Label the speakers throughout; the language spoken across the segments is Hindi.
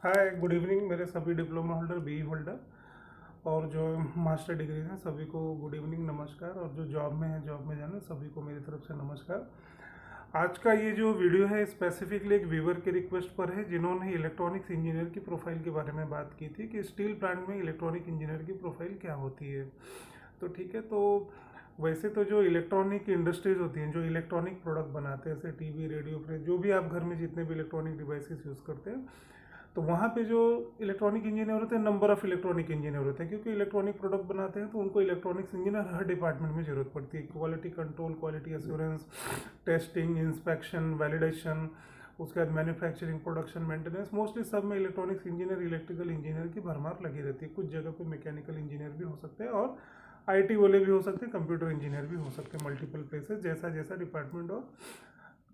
Speaker 1: हाय, गुड इवनिंग मेरे सभी डिप्लोमा होल्डर, बीई होल्डर और जो मास्टर डिग्री हैं सभी को गुड इवनिंग, नमस्कार। और जो जॉब में है, जॉब में जाना, सभी को मेरी तरफ से नमस्कार। आज का ये जो वीडियो है स्पेसिफिकली एक व्यूवर के रिक्वेस्ट पर है जिन्होंने इलेक्ट्रॉनिक्स इंजीनियर की प्रोफाइल के बारे में बात की थी कि स्टील प्लांट में इलेक्ट्रॉनिक इंजीनियर की प्रोफाइल क्या होती है। तो ठीक है, तो वैसे तो जो इलेक्ट्रॉनिक इंडस्ट्रीज होती हैं, जो इलेक्ट्रॉनिक प्रोडक्ट बनाते हैं, जैसे टीवी, रेडियो, फ्रिज, जो भी आप घर में जितने भी इलेक्ट्रॉनिक डिवाइसेस यूज़ करते हैं, तो वहाँ पे जो इलेक्ट्रॉनिक इंजीनियर होते हैं, नंबर ऑफ इलेक्ट्रॉनिक इंजीनियर होते हैं, क्योंकि इलेक्ट्रॉनिक प्रोडक्ट बनाते हैं तो उनको इलेक्ट्रॉनिक्स इंजीनियर हर डिपार्टमेंट में ज़रूरत पड़ती है। Quality control, quality assurance, testing, inspection, validation, उसके बाद मैन्युफैक्चरिंग, प्रोडक्शन, मेंटेनेंस, मोस्टली सब में इलेक्ट्रॉनिक्स इंजीनियर, इलेक्ट्रिकल इंजीनियर की भरमार लगी रहती है। कुछ जगह पे मैकेनिकल इंजीनियर भी हो सकते हैं और आईटी वाले भी हो सकते हैं, कंप्यूटर इंजीनियर भी हो सकते हैं। मल्टीपल प्लेसेस, जैसा जैसा डिपार्टमेंट और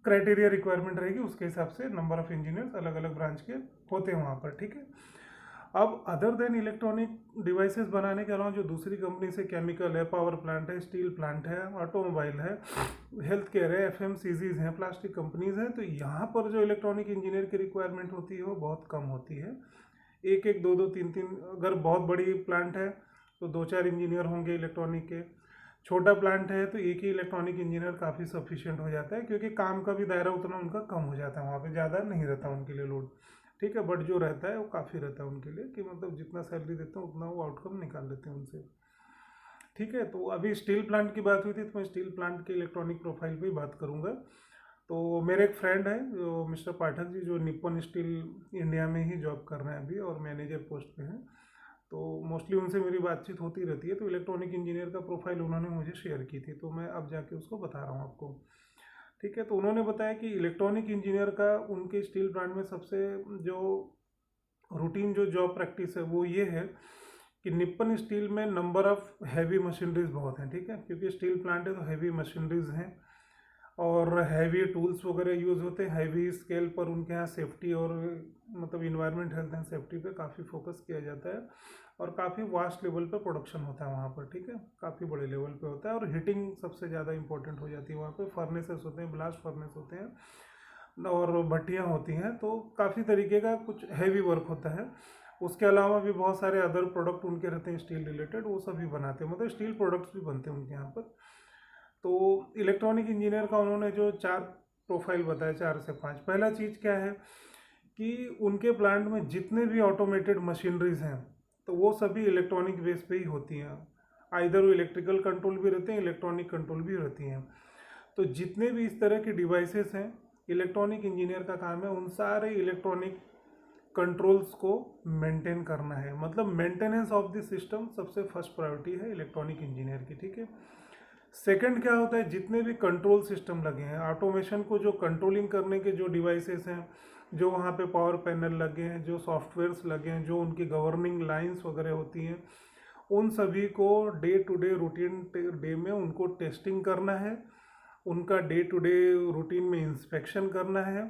Speaker 1: क्राइटेरिया रिक्वायरमेंट रहेगी उसके हिसाब से नंबर ऑफ इंजीनियर्स अलग अलग ब्रांच के होते हैं वहाँ पर। ठीक है, अब अदर देन इलेक्ट्रॉनिक डिवाइसेस बनाने के अलावा जो दूसरी कंपनी से केमिकल है, पावर प्लांट है, स्टील प्लांट है, ऑटोमोबाइल है, हेल्थ केयर है, एफएमसीजीज हैं, प्लास्टिक कंपनीज हैं, तो यहाँ पर जो इलेक्ट्रॉनिक इंजीनियर की रिक्वायरमेंट होती है वो बहुत कम होती है। एक एक, दो दो, तीन तीन, अगर बहुत बड़ी प्लांट है तो दो चार इंजीनियर होंगे इलेक्ट्रॉनिक के। छोटा प्लांट है तो एक ही इलेक्ट्रॉनिक इंजीनियर काफ़ी सफिशिएंट हो जाता है, क्योंकि काम का भी दायरा उतना उनका कम हो जाता है, वहाँ पे ज़्यादा नहीं रहता उनके लिए लोड। ठीक है, बट जो रहता है वो काफ़ी रहता है उनके लिए, कि मतलब जितना सैलरी देते हैं उतना वो आउटकम निकाल लेते हैं उनसे। ठीक है, तो अभी स्टील प्लांट की बात हुई थी तो मैं स्टील प्लांट के इलेक्ट्रॉनिक प्रोफाइल पे ही बात करूँगा। तो मेरे एक फ्रेंड है जो मिस्टर पाठक जी, जो निप्पन स्टील इंडिया में ही जॉब कर रहे हैं अभी और मैनेजर पोस्ट पे हैं। तो मोस्टली उनसे मेरी बातचीत होती रहती है, तो इलेक्ट्रॉनिक इंजीनियर का प्रोफाइल उन्होंने मुझे शेयर की थी, तो मैं अब जाके उसको बता रहा हूँ आपको। ठीक है, तो उन्होंने बताया कि इलेक्ट्रॉनिक इंजीनियर का उनके स्टील प्लांट में सबसे जो रूटीन जो जॉब प्रैक्टिस है वो ये है कि निप्पन स्टील में नंबर ऑफ हैवी मशीनरीज बहुत हैं। ठीक है, क्योंकि स्टील प्लांट है तो हैवी मशीनरीज हैं और हैवी टूल्स वगैरह यूज़ होते हैं। हैवी स्केल पर उनके यहाँ सेफ्टी और मतलब इन्वायरमेंट, हेल्थ एंड सेफ्टी पे काफ़ी फोकस किया जाता है और काफ़ी वास्ट लेवल पे प्रोडक्शन होता है वहाँ पर। ठीक है, काफ़ी बड़े लेवल पे होता है और हीटिंग सबसे ज़्यादा इंपॉर्टेंट हो जाती है वहाँ पे। फर्नेसेस होते हैं, ब्लास्ट फर्नेस होते हैं और भट्टियाँ होती हैं, तो काफ़ी तरीके का कुछ हैवी वर्क होता है। उसके अलावा भी बहुत सारे अदर प्रोडक्ट उनके रहते हैं स्टील रिलेटेड, वो सभी बनाते हैं, मतलब स्टील प्रोडक्ट्स भी बनते हैं उनके यहाँ पर। तो इलेक्ट्रॉनिक इंजीनियर का उन्होंने जो चार प्रोफाइल बताया, 4 से 5, पहला चीज़ क्या है कि उनके प्लांट में जितने भी ऑटोमेटेड मशीनरीज हैं तो वो सभी इलेक्ट्रॉनिक बेस पे ही होती हैं। आइदर वो इलेक्ट्रिकल कंट्रोल भी रहते हैं, इलेक्ट्रॉनिक कंट्रोल भी रहती हैं। तो जितने भी इस तरह के डिवाइसेस हैं, इलेक्ट्रॉनिक इंजीनियर का काम है उन सारे इलेक्ट्रॉनिक कंट्रोल्स को मेंटेन करना है। मतलब मेंटेनेंस ऑफ द सिस्टम सबसे फर्स्ट प्रायोरिटी है इलेक्ट्रॉनिक इंजीनियर की। ठीक है, सेकंड क्या होता है, जितने भी कंट्रोल सिस्टम लगे हैं, ऑटोमेशन को जो कंट्रोलिंग करने के जो डिवाइसेस हैं, जो वहाँ पे पावर पैनल लगे हैं, जो सॉफ्टवेयर्स लगे हैं, जो उनकी गवर्निंग लाइंस वगैरह होती हैं, उन सभी को day to day routine day में उनको टेस्टिंग करना है, उनका डे टू डे रूटीन में इंस्पेक्शन करना है,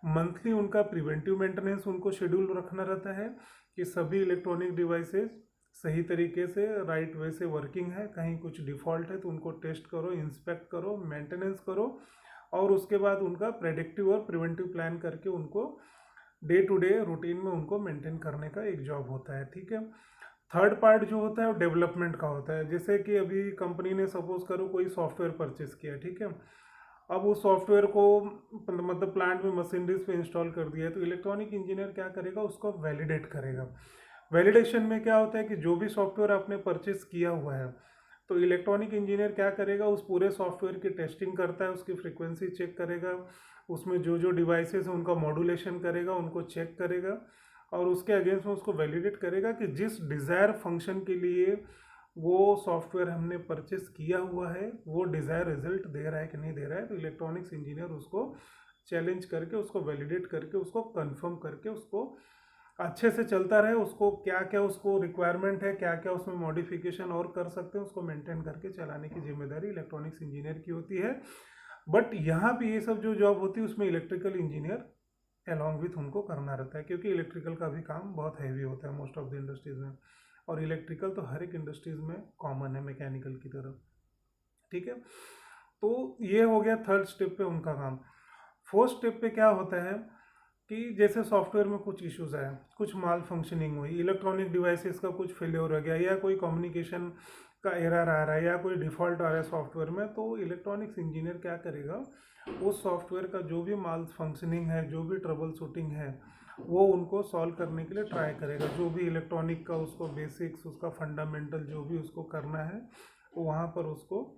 Speaker 1: मंथली उनका प्रिवेंटिव मेंटेनेंस उनको शेड्यूल रखना रहता है कि सभी इलेक्ट्रॉनिक डिवाइसेस सही तरीके से राइट वे से वर्किंग है, कहीं कुछ डिफ़ॉल्ट है तो उनको टेस्ट करो, इंस्पेक्ट करो, मेंटेनेंस करो और उसके बाद उनका प्रेडिक्टिव और प्रिवेंटिव प्लान करके उनको डे टू डे रूटीन में उनको मेंटेन करने का एक जॉब होता है। ठीक है, थर्ड पार्ट जो होता है वो डेवलपमेंट का होता है। जैसे कि अभी कंपनी ने सपोज करो कोई सॉफ्टवेयर परचेस किया, ठीक है, अब उस सॉफ्टवेयर को मतलब प्लांट में मशीनरीज पे इंस्टॉल कर दिया है, तो इलेक्ट्रॉनिक इंजीनियर क्या करेगा, उसको वैलिडेट करेगा। वैलिडेशन में क्या होता है कि जो भी सॉफ्टवेयर आपने परचेस किया हुआ है तो इलेक्ट्रॉनिक इंजीनियर क्या करेगा, उस पूरे सॉफ्टवेयर की टेस्टिंग करता है, उसकी फ्रीक्वेंसी चेक करेगा, उसमें जो जो डिवाइसेस हैं उनका मॉड्यूलेशन करेगा, उनको चेक करेगा और उसके अगेंस्ट में उसको वैलिडेट करेगा कि जिस डिज़ायर फंक्शन के लिए वो सॉफ्टवेयर हमने परचेस किया हुआ है वो डिज़ायर रिजल्ट दे रहा है कि नहीं दे रहा है। तो इलेक्ट्रॉनिक्स इंजीनियर उसको चैलेंज करके, उसको वैलिडेट करके, उसको कंफर्म करके, उसको अच्छे से चलता रहे, उसको क्या क्या उसको रिक्वायरमेंट है, क्या क्या उसमें मॉडिफिकेशन और कर सकते हैं, उसको मेंटेन करके चलाने की जिम्मेदारी इलेक्ट्रॉनिक्स इंजीनियर की होती है। बट यहाँ भी ये सब जो जॉब होती है उसमें इलेक्ट्रिकल इंजीनियर अलॉन्ग विथ उनको करना रहता है, क्योंकि इलेक्ट्रिकल का भी काम बहुत हैवी होता है मोस्ट ऑफ द इंडस्ट्रीज में, और इलेक्ट्रिकल तो हर एक इंडस्ट्रीज में कॉमन है मैकेनिकल की तरफ। ठीक है, तो ये हो गया थर्ड स्टेप पे उनका काम। फोर्थ स्टेप पे क्या होता है कि जैसे सॉफ्टवेयर में कुछ इश्यूज आए, कुछ माल फंक्शनिंग हुई, इलेक्ट्रॉनिक डिवाइसेस का कुछ फेलियर हो गया, या कोई कम्युनिकेशन का एरर आ रहा है, या कोई डिफ़ॉल्ट आ रहा है सॉफ्टवेयर में, तो इलेक्ट्रॉनिक्स इंजीनियर क्या करेगा, उस सॉफ्टवेयर का जो भी माल फंक्शनिंग है, जो भी ट्रबल शूटिंग है, वो उनको सॉल्व करने के लिए ट्राई करेगा। जो भी इलेक्ट्रॉनिक का उसको बेसिक्स, उसका फंडामेंटल जो भी उसको करना है, वो वहाँ पर उसको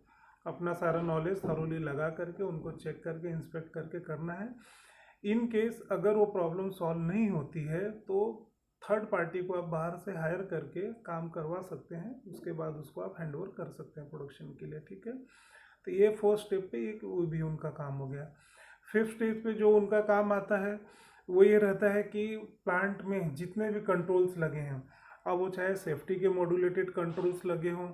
Speaker 1: अपना सारा नॉलेज थरोली लगा करके उनको चेक करके इंस्पेक्ट करके करना है। इन केस अगर वो प्रॉब्लम सॉल्व नहीं होती है तो थर्ड पार्टी को आप बाहर से हायर करके काम करवा सकते हैं, उसके बाद उसको आप हैंड ओवर कर सकते हैं प्रोडक्शन के लिए, ठीक है। तो ये फोर्थ स्टेप पे एक वो भी उनका काम हो गया। फिफ्थ स्टेज पे जो उनका काम आता है वो ये रहता है कि प्लांट में जितने भी कंट्रोल्स लगे हैं, अब वो चाहे सेफ्टी के मॉड्यूलेटेड कंट्रोल्स लगे हों,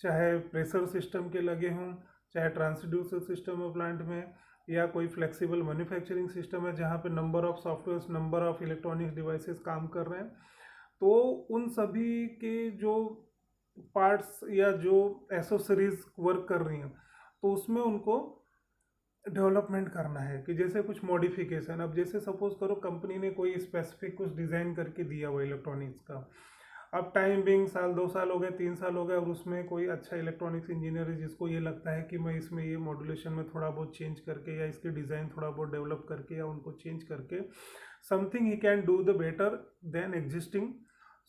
Speaker 1: चाहे प्रेशर सिस्टम के लगे हों, चाहे ट्रांसड्यूसर सिस्टम है प्लांट में, या कोई फ्लेक्सिबल मैन्युफैक्चरिंग सिस्टम है जहाँ पे number of softwares, number of electronic devices काम कर रहे हैं, तो उन सभी के जो पार्ट्स या जो एसोसरीज वर्क कर रही हैं, तो उसमें उनको डेवलपमेंट करना है कि जैसे कुछ मॉडिफिकेशन, अब जैसे सपोज करो कंपनी ने कोई स्पेसिफिक कुछ डिज़ाइन करके दिया हुआ इलेक्ट्रॉनिक्स का, अब टाइम बिंग साल 2 साल हो गए, 3 साल हो गए, और उसमें कोई अच्छा इलेक्ट्रॉनिक्स इंजीनियर है जिसको ये लगता है कि मैं इसमें ये मॉड्यूलेशन में थोड़ा बहुत चेंज करके या इसकी डिज़ाइन थोड़ा बहुत डेवलप करके या उनको चेंज करके समथिंग ही can do the better than existing.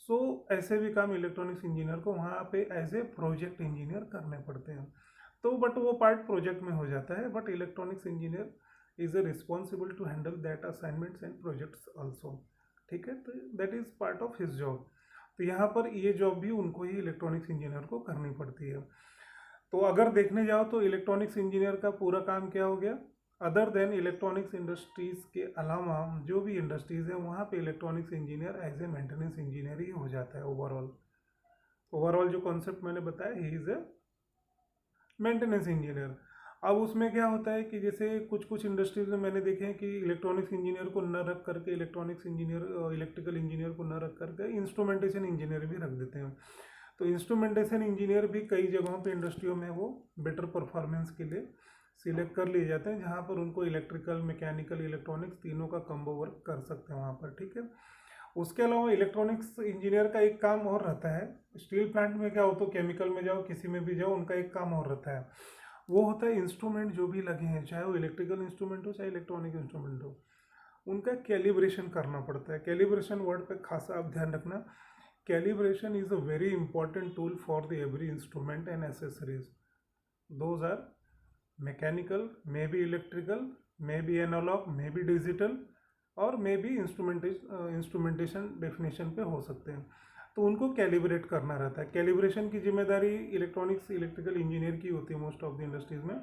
Speaker 1: So ऐसे भी काम इलेक्ट्रॉनिक्स इंजीनियर को वहाँ पे एज ए प्रोजेक्ट इंजीनियर करने पड़ते हैं। तो बट वो पार्ट प्रोजेक्ट में हो जाता है, but electronics engineer is a responsible to handle that assignments and projects also, ठीक है। तो that is part of his job. तो यहाँ पर ये जॉब भी उनको ही इलेक्ट्रॉनिक्स इंजीनियर को करनी पड़ती है। तो अगर देखने जाओ तो इलेक्ट्रॉनिक्स इंजीनियर का पूरा काम क्या हो गया, अदर देन इलेक्ट्रॉनिक्स इंडस्ट्रीज़ के अलावा जो भी इंडस्ट्रीज़ हैं वहाँ पे electronics engineer as a maintenance engineer ही हो जाता है। ओवरऑल जो कॉन्सेप्ट मैंने बताया, he is a maintenance engineer. अब उसमें क्या होता है कि जैसे कुछ कुछ इंडस्ट्रीज में मैंने देखे हैं कि इलेक्ट्रॉनिक्स इंजीनियर को न रख करके, इलेक्ट्रॉनिक्स इंजीनियर, इलेक्ट्रिकल इंजीनियर को न रख करके इंस्ट्रूमेंटेशन इंजीनियर भी रख देते हैं। तो इंस्ट्रूमेंटेशन इंजीनियर भी कई जगहों पे इंडस्ट्रियों में वो बेटर परफॉर्मेंस के लिए सिलेक्ट कर लिए जाते हैं, जहाँ पर उनको इलेक्ट्रिकल, मैकेनिकल, इलेक्ट्रॉनिक्स तीनों का कम्बो वर्क कर सकते हैं वहाँ पर, ठीक है। उसके अलावा इलेक्ट्रॉनिक्स इंजीनियर का एक काम और रहता है, स्टील प्लांट में क्या हो तो केमिकल में जाओ, किसी में भी जाओ, उनका एक काम और रहता है, वो होता है इंस्ट्रूमेंट जो भी लगे हैं, चाहे वो इलेक्ट्रिकल इंस्ट्रूमेंट हो चाहे इलेक्ट्रॉनिक इंस्ट्रूमेंट हो, उनका कैलिब्रेशन करना पड़ता है। कैलिब्रेशन वर्ड पे खासा आप ध्यान रखना। Calibration is a very important tool for the every instrument and accessories. Those are mechanical, may be electrical, may be analogue, may be digital, और मे बी इंस्ट्रूमेंटेशन डेफिनेशन पे हो सकते हैं। तो उनको कैलिब्रेट करना रहता है। कैलिब्रेशन की जिम्मेदारी इलेक्ट्रॉनिक्स, इलेक्ट्रिकल इंजीनियर की होती है मोस्ट ऑफ द इंडस्ट्रीज में,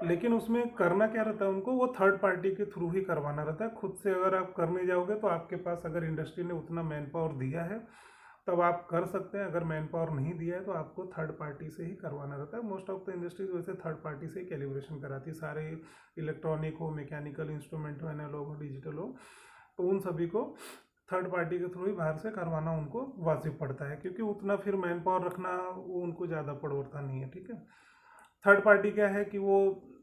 Speaker 1: लेकिन उसमें करना क्या रहता है, उनको वो थर्ड पार्टी के थ्रू ही करवाना रहता है। खुद से अगर आप करने जाओगे तो आपके पास अगर इंडस्ट्री ने उतना मैन पावर दिया है तब आप कर सकते हैं, अगर मैन पावर नहीं दिया है तो आपको थर्ड पार्टी से ही करवाना रहता है। मोस्ट ऑफ द इंडस्ट्रीज वैसे थर्ड पार्टी से ही कैलिब्रेशन कराती है, सारे इलेक्ट्रॉनिक हो, मैकेनिकल इंस्ट्रूमेंट हो, एनालॉग हो, डिजिटल हो, तो उन सभी को थर्ड पार्टी के थ्रू ही बाहर से करवाना उनको वाजिब पड़ता है, क्योंकि उतना फिर मैन पावर रखना वो उनको ज़्यादा पड़ता नहीं है, ठीक है। थर्ड पार्टी क्या है कि वो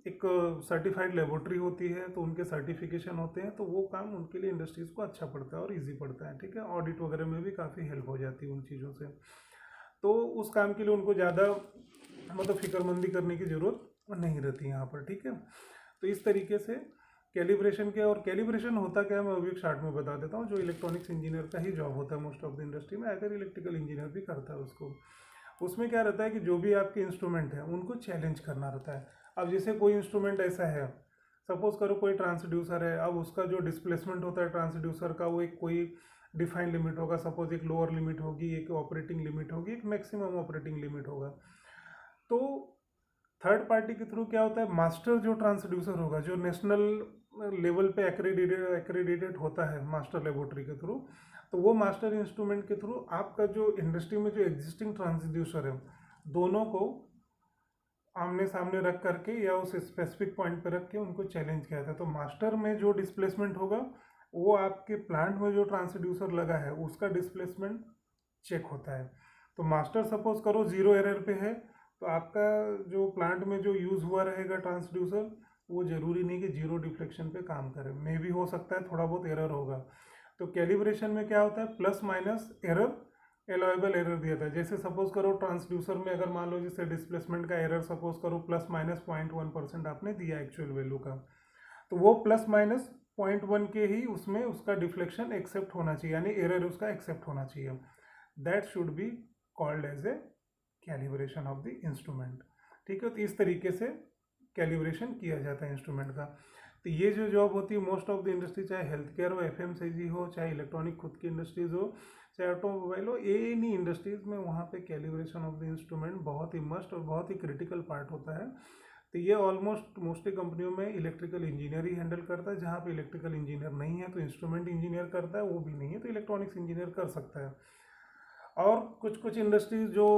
Speaker 1: एक सर्टिफाइड लेबोरेटरी होती है, तो उनके सर्टिफिकेशन होते हैं, तो वो काम उनके लिए इंडस्ट्रीज़ को अच्छा पड़ता है और इजी पड़ता है, ठीक है। ऑडिट वगैरह में भी काफ़ी हेल्प हो जाती है उन चीज़ों से। तो उस काम के लिए उनको ज़्यादा मतलब फिक्रमंदी करने की ज़रूरत नहीं रहती यहाँ पर, ठीक है। तो इस तरीके से कैलिब्रेशन के, और कैलिब्रेशन होता क्या है मैं अभी एक शार्ट में बता देता हूँ। जो इलेक्ट्रॉनिक्स इंजीनियर का ही जॉब होता है मोस्ट ऑफ द इंडस्ट्री में, अगर इलेक्ट्रिकल इंजीनियर भी करता है उसको। उसमें क्या रहता है कि जो भी आपके इंस्ट्रूमेंट है उनको चैलेंज करना रहता है। अब जैसे कोई इंस्ट्रूमेंट ऐसा है, सपोज करो कोई ट्रांसड्यूसर है, अब उसका जो डिस्प्लेसमेंट होता है ट्रांसड्यूसर का, वो एक कोई डिफाइंड लिमिट होगा, सपोज एक लोअर लिमिट होगी, एक ऑपरेटिंग लिमिट होगी, एक मैक्सिमम ऑपरेटिंग लिमिट होगा। तो थर्ड पार्टी के थ्रू क्या होता है, मास्टर जो ट्रांसड्यूसर होगा, जो नेशनल लेवल पे एक्रेडिटेड होता है मास्टर लेबोरेटरी के थ्रू, तो वो मास्टर इंस्ट्रूमेंट के थ्रू आपका जो इंडस्ट्री में जो एग्जिस्टिंग ट्रांसड्यूसर है, दोनों को आमने सामने रख करके या उस स्पेसिफिक पॉइंट पर रख के उनको चैलेंज किया था। तो मास्टर में जो डिस्प्लेसमेंट होगा वो आपके प्लांट में जो ट्रांसड्यूसर लगा है उसका डिस्प्लेसमेंट चेक होता है। तो मास्टर सपोज करो 0 एरर पे है, तो आपका जो प्लांट में जो यूज़ हुआ रहेगा ट्रांसड्यूसर, वो ज़रूरी नहीं कि जीरो डिफ्लेक्शन पे काम करे, मे भी हो सकता है थोड़ा बहुत एरर होगा। तो कैलिब्रेशन में क्या होता है, plus minus error, allowable error दिया था। जैसे सपोज करो ट्रांसड्यूसर में अगर मान लो जैसे डिस्प्लेसमेंट का एरर सपोज करो प्लस माइनस 0.1% आपने दिया एक्चुअल वैल्यू का, तो वो प्लस माइनस 0.1 के ही उसमें उसका डिफ्लेक्शन एक्सेप्ट होना चाहिए, यानी एरर उसका एक्सेप्ट होना चाहिए। That should be called as a calibration of the instrument. ठीक है, तो इस तरीके से कैलिब्रेशन किया जाता है इंस्ट्रूमेंट का। तो ये जो जॉब होती है मोस्ट ऑफ द इंडस्ट्री, चाहे हेल्थ केयर हो, एफएमसीजी हो, चाहे इलेक्ट्रॉनिक खुद की इंडस्ट्रीज हो, चाहे ऑटोमोबाइल हो, एनी इंडस्ट्रीज में वहाँ पे कैलिब्रेशन ऑफ द इंस्ट्रूमेंट बहुत ही मस्ट और बहुत ही क्रिटिकल पार्ट होता है। तो ये ऑलमोस्ट मोस्टली कंपनियों में इलेक्ट्रिकल इंजीनियर ही हैंडल करता है। जहाँ पे इलेक्ट्रिकल इंजीनियर नहीं है तो इंस्ट्रूमेंट इंजीनियर करता है, वो भी नहीं है तो इलेक्ट्रॉनिक्स इंजीनियर कर सकता है। और कुछ कुछ इंडस्ट्रीज जो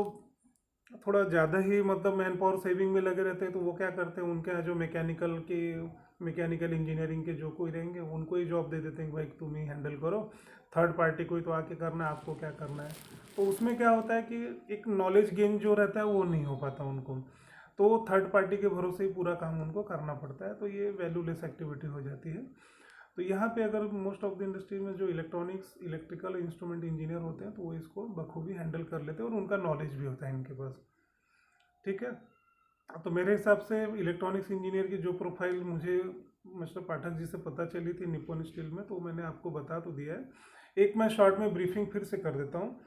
Speaker 1: थोड़ा ज़्यादा ही मतलब मैन पावर सेविंग में लगे रहते हैं, तो वो क्या करते हैं, उनके यहाँ जो मैकेनिकल इंजीनियरिंग के जो कोई रहेंगे उनको ही जॉब दे देते हैं, भाई तुम ही हैंडल करो, थर्ड पार्टी कोई तो आके करना है, आपको क्या करना है। तो उसमें क्या होता है कि एक नॉलेज गेन जो रहता है वो नहीं हो पाता उनको, तो थर्ड पार्टी के भरोसे ही पूरा काम उनको करना पड़ता है, तो ये वैल्यूलेस एक्टिविटी हो जाती है। तो यहाँ पे अगर मोस्ट ऑफ द इंडस्ट्री में जो इलेक्ट्रिकल इंस्ट्रूमेंट इंजीनियर होते हैं तो वो इसको बखूबी हैंडल कर लेते हैं और उनका नॉलेज भी होता है इनके पास। ठीक है, तो मेरे हिसाब से इलेक्ट्रॉनिक्स इंजीनियर की जो प्रोफाइल मुझे मिस्टर पाठक जी से पता चली थी निप्पॉन स्टील में, तो मैंने आपको बता तो दिया है। एक मैं शॉर्ट में ब्रीफिंग फिर से कर देता हूँ।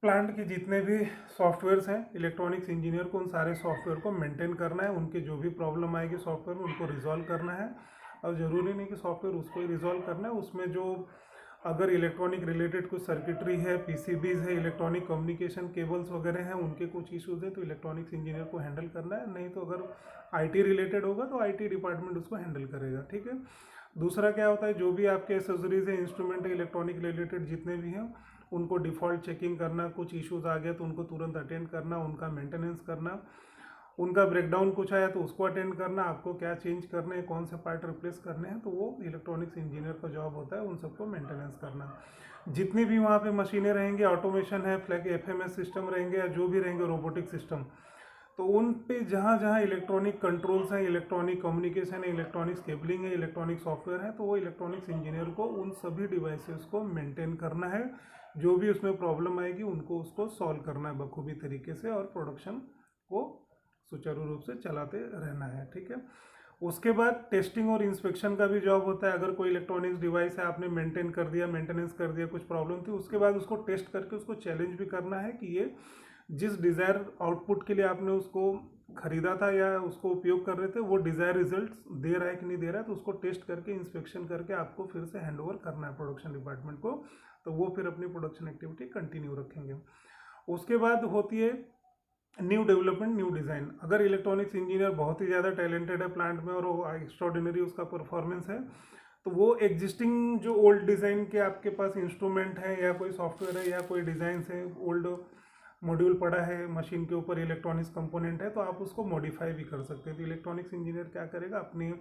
Speaker 1: प्लांट के जितने भी सॉफ्टवेयर्स हैं, इलेक्ट्रॉनिक्स इंजीनियर को उन सारे सॉफ्टवेयर को मेंटेन करना है, उनके जो भी प्रॉब्लम आएगी सॉफ्टवेयर में उनको रिजॉल्व करना है। और ज़रूरी नहीं कि सॉफ्टवेयर उसको ही रिजॉल्व करना है, उसमें जो अगर इलेक्ट्रॉनिक रिलेटेड कुछ सर्किटरी है, पीसीबीज है, इलेक्ट्रॉनिक कम्युनिकेशन केबल्स वगैरह हैं, उनके कुछ इश्यूज हैं तो इलेक्ट्रॉनिक्स इंजीनियर को हैंडल करना है। नहीं तो अगर आईटी रिलेटेड होगा तो आईटी डिपार्टमेंट उसको हैंडल करेगा। ठीक है, दूसरा क्या होता है, जो भी आपके एसेसरीज है, इंस्ट्रूमेंट है, इलेक्ट्रॉनिक रिलेटेड जितने भी हैं उनको डिफ़ॉल्ट चेकिंग करना, कुछ इश्यूज आ गए तो उनको तुरंत अटेंड करना, उनका मेंटेनेंस करना, उनका ब्रेकडाउन कुछ आया तो उसको अटेंड करना, आपको क्या चेंज करने हैं, कौन से पार्ट रिप्लेस करने हैं, तो वो इलेक्ट्रॉनिक्स इंजीनियर का जॉब होता है उन सबको मेंटेनेंस करना। जितनी भी वहाँ पे मशीनें रहेंगी, ऑटोमेशन है, फ्लैग एफएमएस सिस्टम रहेंगे या जो भी रहेंगे रोबोटिक सिस्टम, तो उन पे जहाँ जहाँ इलेक्ट्रॉनिक कंट्रोल्स हैं, इलेक्ट्रॉनिक कम्युनिकेशन है, इलेक्ट्रॉनिक्स केबलिंग है, इलेक्ट्रॉनिक सॉफ्टवेयर है, तो वो इलेक्ट्रॉनिक्स इंजीनियर को उन सभी डिवाइसेस को मेंटेन करना है। जो भी उसमें प्रॉब्लम आएगी उनको उसको सॉल्व करना है बखूबी तरीके से और प्रोडक्शन को सुचारू रूप से चलाते रहना है। ठीक है, उसके बाद टेस्टिंग और इंस्पेक्शन का भी जॉब होता है। अगर कोई इलेक्ट्रॉनिक्स डिवाइस है आपने मेंटेन कर दिया, मेंटेनेंस कर दिया, कुछ प्रॉब्लम थी, उसके बाद उसको टेस्ट करके उसको चैलेंज भी करना है कि ये जिस डिज़ायर आउटपुट के लिए आपने उसको खरीदा था या उसको उपयोग कर रहे थे वो डिज़ायर रिजल्ट्स दे रहा है कि नहीं दे रहा है, तो उसको टेस्ट करके इंस्पेक्शन करके आपको फिर से हैंडओवर करना है प्रोडक्शन डिपार्टमेंट को, तो वो फिर अपनी प्रोडक्शन एक्टिविटी कंटिन्यू रखेंगे। उसके बाद होती है न्यू डेवलपमेंट, न्यू डिज़ाइन। अगर इलेक्ट्रॉनिक्स इंजीनियर बहुत ही ज़्यादा टैलेंटेड है प्लांट में और वो एक्स्ट्रॉर्डिनरी उसका परफॉर्मेंस है, तो वो एग्जिस्टिंग जो ओल्ड डिज़ाइन के आपके पास इंस्ट्रूमेंट है या कोई सॉफ्टवेयर है या कोई डिज़ाइन है, ओल्ड मॉड्यूल पड़ा है मशीन के ऊपर, इलेक्ट्रॉनिक्स कंपोनेंट है, तो आप उसको मॉडिफाई भी कर सकते हैं। तो इलेक्ट्रॉनिक्स इंजीनियर क्या करेगा, अपनी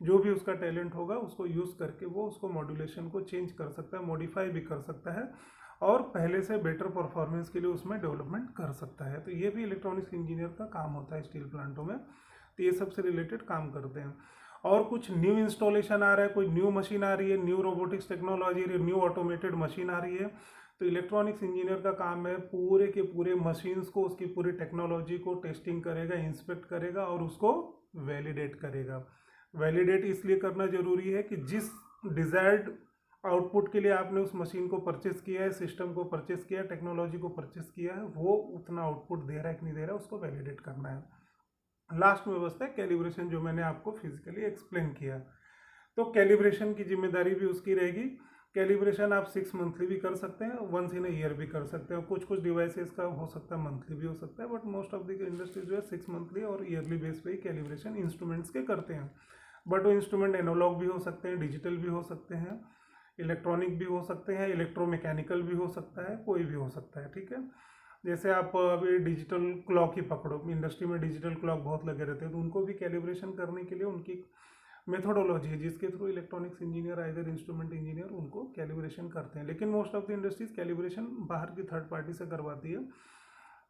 Speaker 1: जो भी उसका टैलेंट होगा उसको यूज़ करके वो उसको मॉड्यूलेशन को चेंज कर सकता है, मॉडिफाई भी कर सकता है और पहले से बेटर परफॉर्मेंस के लिए उसमें डेवलपमेंट कर सकता है। तो ये भी इलेक्ट्रॉनिक्स इंजीनियर का काम होता है स्टील प्लांटों में, तो ये सबसे रिलेटेड काम करते हैं। और कुछ न्यू इंस्टॉलेशन आ रहा है, कोई न्यू मशीन आ रही है, new robotics technology, new automated machine आ रही है, तो इलेक्ट्रॉनिक्स इंजीनियर का काम है पूरे के पूरे मशीन्स को, उसकी पूरी टेक्नोलॉजी को टेस्टिंग करेगा, इंस्पेक्ट करेगा और उसको वैलिडेट करेगा। वैलिडेट इसलिए करना जरूरी है कि जिस डिज़ायर्ड आउटपुट के लिए आपने उस मशीन को परचेस किया है, सिस्टम को परचेस किया है, टेक्नोलॉजी को परचेस किया है, वो उतना आउटपुट दे रहा है कि नहीं दे रहा है, उसको वैलिडेट करना है। लास्ट में बसता है कैलिब्रेशन, जो मैंने आपको फिजिकली एक्सप्लेन किया। तो कैलिब्रेशन की जिम्मेदारी भी उसकी रहेगी। कैलिब्रेशन आप 6 मंथली भी कर सकते हैं, वंस इन ईयर भी कर सकते हैं, कुछ कुछ डिवाइसेस का हो सकता है मंथली भी हो सकता है, but most of the industries जो है 6 मंथली और ईयरली बेस पे ही कैलिब्रेशन इंस्ट्रूमेंट्स के करते हैं। बट वो इंस्ट्रूमेंट एनालॉग भी हो सकते हैं, डिजिटल भी हो सकते हैं, इलेक्ट्रॉनिक भी हो सकते हैं, इलेक्ट्रोमैकेनिकल भी हो सकता है, कोई भी हो सकता है। ठीक है, जैसे आप अभी डिजिटल क्लॉक ही पकड़ो, इंडस्ट्री में डिजिटल क्लॉक बहुत लगे रहते हैं, तो उनको भी कैलिब्रेशन करने के लिए उनकी मेथोडोलॉजी है जिसके through electronics engineer either instrument engineer उनको कैलिब्रेशन करते हैं। लेकिन most of the industries calibration बाहर की थर्ड पार्टी से करवाती है।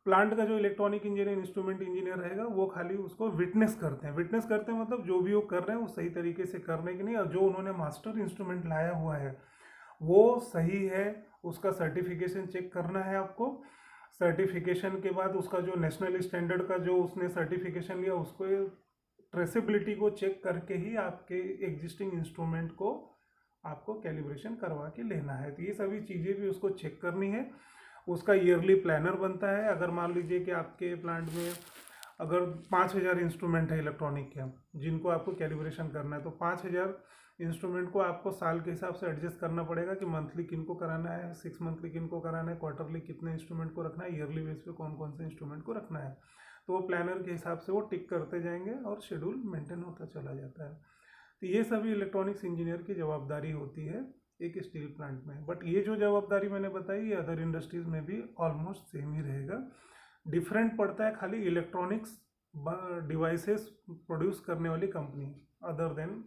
Speaker 1: प्लांट का जो इलेक्ट्रॉनिक इंजीनियर, इंस्ट्रूमेंट इंजीनियर रहेगा, वो खाली उसको विटनेस करते हैं। विटनेस करते हैं मतलब जो भी वो कर रहे हैं वो सही तरीके से करने की नहीं, और जो उन्होंने मास्टर इंस्ट्रूमेंट लाया हुआ है वो सही है, उसका सर्टिफिकेशन चेक करना है आपको। सर्टिफिकेशन के बाद उसका जो नेशनल स्टैंडर्ड का जो उसने सर्टिफिकेशन लिया, उसको ट्रेसेबिलिटी को चेक करके ही आपके एग्जिस्टिंग इंस्ट्रूमेंट को आपको कैलिब्रेशन करवा के लेना है। तो ये सभी चीज़ें भी उसको चेक करनी है। उसका ईयरली प्लानर बनता है। अगर मान लीजिए कि आपके प्लांट में अगर 5000 इंस्ट्रूमेंट है इलेक्ट्रॉनिक के जिनको आपको कैलिब्रेशन करना है, तो 5000 इंस्ट्रूमेंट को आपको साल के हिसाब से एडजस्ट करना पड़ेगा कि मंथली किन को कराना है, 6 मंथली किन को कराना है, क्वार्टरली कितने इंस्ट्रूमेंट को रखना है, ईयरली बेस पे कौन कौन से इंस्ट्रूमेंट को रखना है। तो वो प्लानर के हिसाब से वो टिक करते जाएंगे और शेड्यूल मेंटेन होता चला जाता है। तो ये सभी इलेक्ट्रॉनिक्स इंजीनियर की जवाबदारी होती है एक स्टील प्लांट में। बट ये जो जवाबदारी मैंने बताई ये अदर इंडस्ट्रीज में भी ऑलमोस्ट सेम ही रहेगा। डिफरेंट पड़ता है खाली इलेक्ट्रॉनिक्स डिवाइसेस प्रोड्यूस करने वाली company other than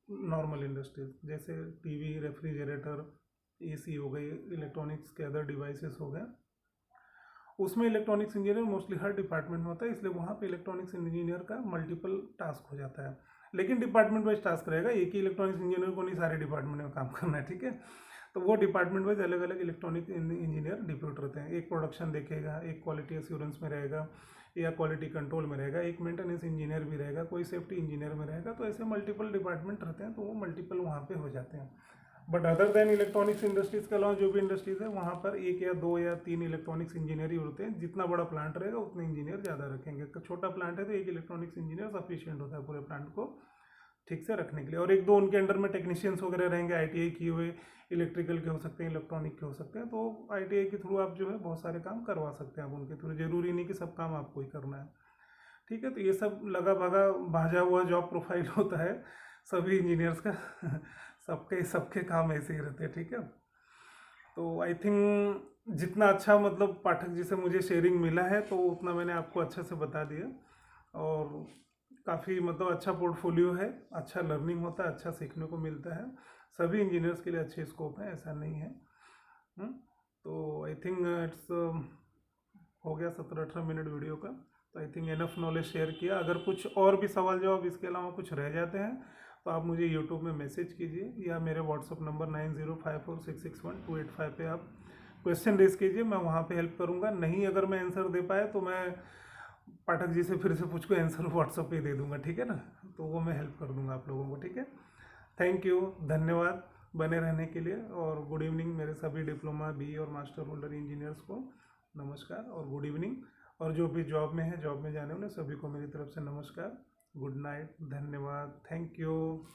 Speaker 1: normal industries, जैसे टीवी, रेफ्रिजरेटर, एसी हो गए, इलेक्ट्रॉनिक्स के अदर डिवाइसेस हो गए। उसमें इलेक्ट्रॉनिक्स इंजीनियर मोस्टली हर डिपार्टमेंट में होता है, इसलिए वहाँ पे इलेक्ट्रॉनिक्स इंजीनियर का मल्टीपल टास्क हो जाता है। लेकिन डिपार्टमेंट वाइज टास्क रहेगा, एक ही इलेक्ट्रॉनिक्स इंजीनियर को नहीं सारे डिपार्टमेंट में काम करना है, ठीक है। तो वो डिपार्टमेंट वाइज अलग अलग इलेक्ट्रॉनिक इंजीनियर डिप्यूट रहते हैं। एक प्रोडक्शन देखेगा, एक क्वालिटी एश्योरेंस में रहेगा या क्वालिटी कंट्रोल में रहेगा, एक मेंटेनेंस इंजीनियर भी रहेगा, कोई सेफ्टी इंजीनियर में रहेगा। तो ऐसे मल्टीपल डिपार्टमेंट रहते हैं, तो वो मल्टीपल वहाँ पे हो जाते हैं। But other than electronics industries के अलावा जो भी इंडस्ट्रीज है वहाँ पर 1 या 2 या 3 इलेक्ट्रॉनिक्स इंजीनियर ही होते हैं। जितना बड़ा प्लांट रहेगा उतने इंजीनियर ज़्यादा रखेंगे। छोटा प्लांट है तो एक इलेक्ट्रॉनिक्स इंजीनियर सफिशियंट होता है पूरे प्लांट को ठीक से रखने के लिए, और 1-2 उनके अंडर में टेक्नीशियंस वगैरह रहेंगे, ITI किए हुए, इलेक्ट्रिकल के हो सकते हैं, इलेक्ट्रॉनिक के हो सकते हैं। तो ITI के थ्रू आप जो है बहुत सारे काम करवा सकते हैं आप उनके थ्रू, जरूरी नहीं कि सब काम आपको ही करना है, ठीक है। तो ये सब लगा भागा भाजा हुआ जॉब प्रोफाइल होता है सभी इंजीनियर्स का सबके काम ऐसे ही रहते हैं, ठीक है। तो आई थिंक जितना अच्छा मतलब पाठक जी से मुझे शेयरिंग मिला है तो उतना मैंने आपको अच्छे से बता दिया, और काफ़ी मतलब अच्छा पोर्टफोलियो है, अच्छा लर्निंग होता है, अच्छा सीखने को मिलता है। सभी इंजीनियर्स के लिए अच्छे स्कोप है, ऐसा नहीं है। तो आई थिंक इट्स हो गया 17-18 मिनट वीडियो का। तो I think enough knowledge share किया। अगर कुछ और भी सवाल जवाब इसके अलावा कुछ रह जाते हैं तो आप मुझे यूट्यूब में मैसेज कीजिए या मेरे व्हाट्सअप नंबर 9054661285 पे आप क्वेश्चन रेज कीजिए, मैं वहाँ पे हेल्प करूँगा। नहीं अगर मैं आंसर दे पाया तो मैं पाठक जी से फिर से पूछ के आंसर व्हाट्सअप पे दे दूँगा, ठीक है ना। तो वो मैं हेल्प कर दूँगा आप लोगों को, ठीक है। थैंक यू, धन्यवाद बने रहने के लिए, और गुड इवनिंग मेरे सभी डिप्लोमा, BE और मास्टर होल्डर इंजीनियर्स को नमस्कार और गुड इवनिंग। और जो भी जॉब में है, जॉब में जाने वाले सभी को मेरी तरफ से नमस्कार, गुड नाइट, धन्यवाद, थैंक यू।